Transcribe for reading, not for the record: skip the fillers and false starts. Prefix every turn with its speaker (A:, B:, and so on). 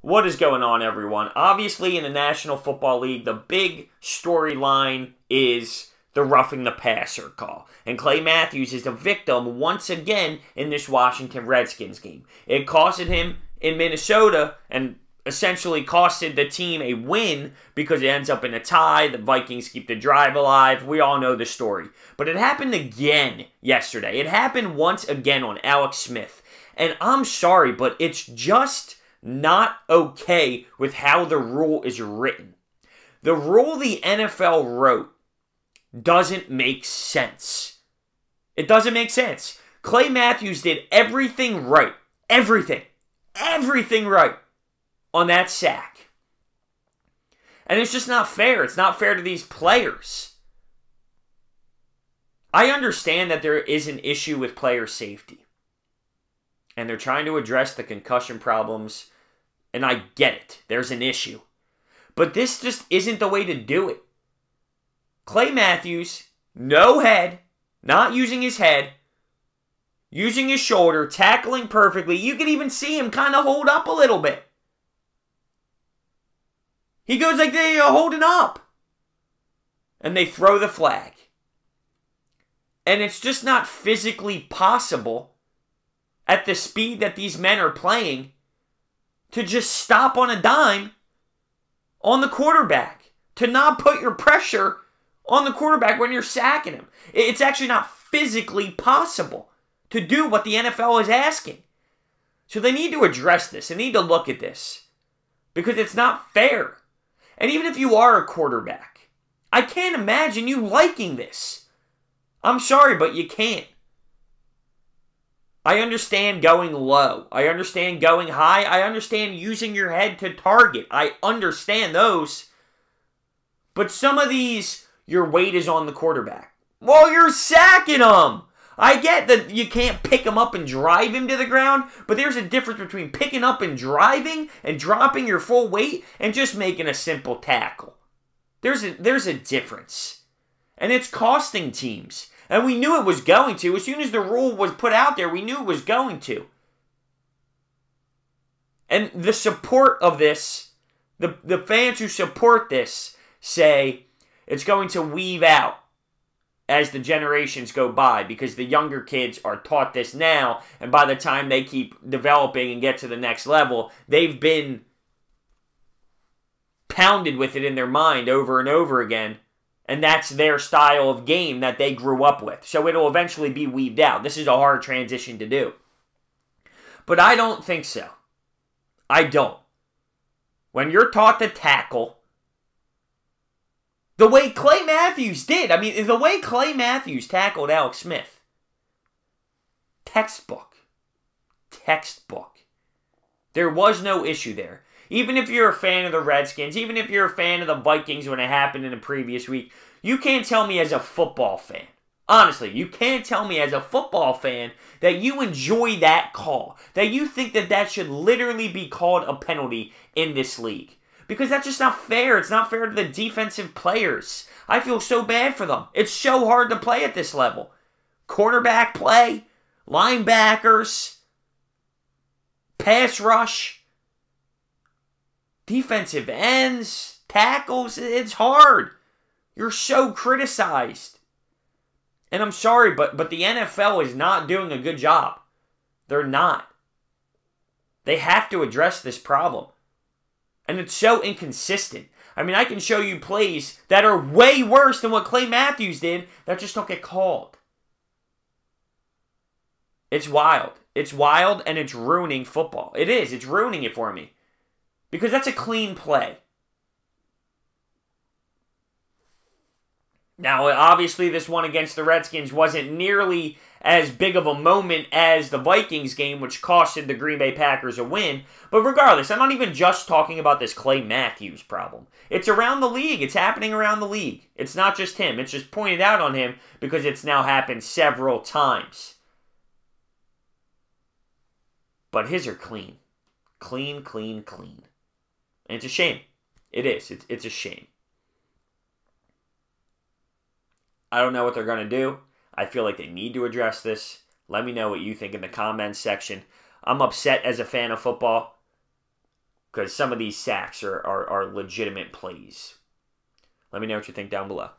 A: What is going on, everyone? Obviously, in the National Football League, the big storyline is the roughing the passer call. And Clay Matthews is the victim once again in this Washington Redskins game. It costed him in Minnesota and essentially costed the team a win because it ends up in a tie. The Vikings keep the drive alive. We all know the story. But it happened again yesterday. It happened once again on Alex Smith. And I'm sorry, but it's just not okay with how the rule is written. The rule the NFL wrote doesn't make sense. It doesn't make sense. Clay Matthews did everything right. Everything right on that sack. And it's just not fair. It's not fair to these players. I understand that there is an issue with player safety. And they're trying to address the concussion problems, and I get it. There's an issue. But this just isn't the way to do it. Clay Matthews, no head, not using his head, using his shoulder, tackling perfectly. You can even see him kind of hold up a little bit. He goes like they are holding up. And they throw the flag. And it's just not physically possible at the speed that these men are playing to just stop on a dime on the quarterback. To not put your pressure on the quarterback when you're sacking him. It's actually not physically possible to do what the NFL is asking. So they need to address this. They need to look at this. Because it's not fair. And even if you are a quarterback, I can't imagine you liking this. I'm sorry, but you can't. I understand going low. I understand going high. I understand using your head to target. I understand those. But some of these, your weight is on the quarterback. Well, you're sacking him. I get that you can't pick him up and drive him to the ground, but there's a difference between picking up and driving and dropping your full weight and just making a simple tackle. There's a difference. And it's costing teams. And we knew it was going to. As soon as the rule was put out there, we knew it was going to. And the support of this, the fans who support this say it's going to weave out as the generations go by because the younger kids are taught this now, and by the time they keep developing and get to the next level, they've been pounded with it in their mind over and over again. And that's their style of game that they grew up with. So it'll eventually be weaved out. This is a hard transition to do. But I don't think so. I don't. When you're taught to tackle, the way Clay Matthews did, the way Clay Matthews tackled Alex Smith, textbook. There was no issue there. Even if you're a fan of the Redskins, even if you're a fan of the Vikings when it happened in the previous week, you can't tell me as a football fan, honestly, you can't tell me as a football fan that you enjoy that call, that you think that that should literally be called a penalty in this league. Because that's just not fair. It's not fair to the defensive players. I feel so bad for them. It's so hard to play at this level. Quarterback play, linebackers, pass rush, defensive ends, tackles, it's hard. You're so criticized. And I'm sorry, but the NFL is not doing a good job. They're not. They have to address this problem. And it's so inconsistent. I can show you plays that are way worse than what Clay Matthews did that just don't get called. It's wild. It's wild and it's ruining football. It is. It's ruining it for me. Because that's a clean play. Now, obviously, this one against the Redskins wasn't nearly as big of a moment as the Vikings game, which costed the Green Bay Packers a win. But regardless, I'm not even just talking about this Clay Matthews problem. It's around the league. It's happening around the league. It's not just him. It's just pointed out on him because it's now happened several times. But his are clean. Clean. And it's a shame. It is. It's a shame. I don't know what they're going to do. I feel like they need to address this. Let me know what you think in the comments section. I'm upset as a fan of football. because some of these sacks are legitimate plays. Let me know what you think down below.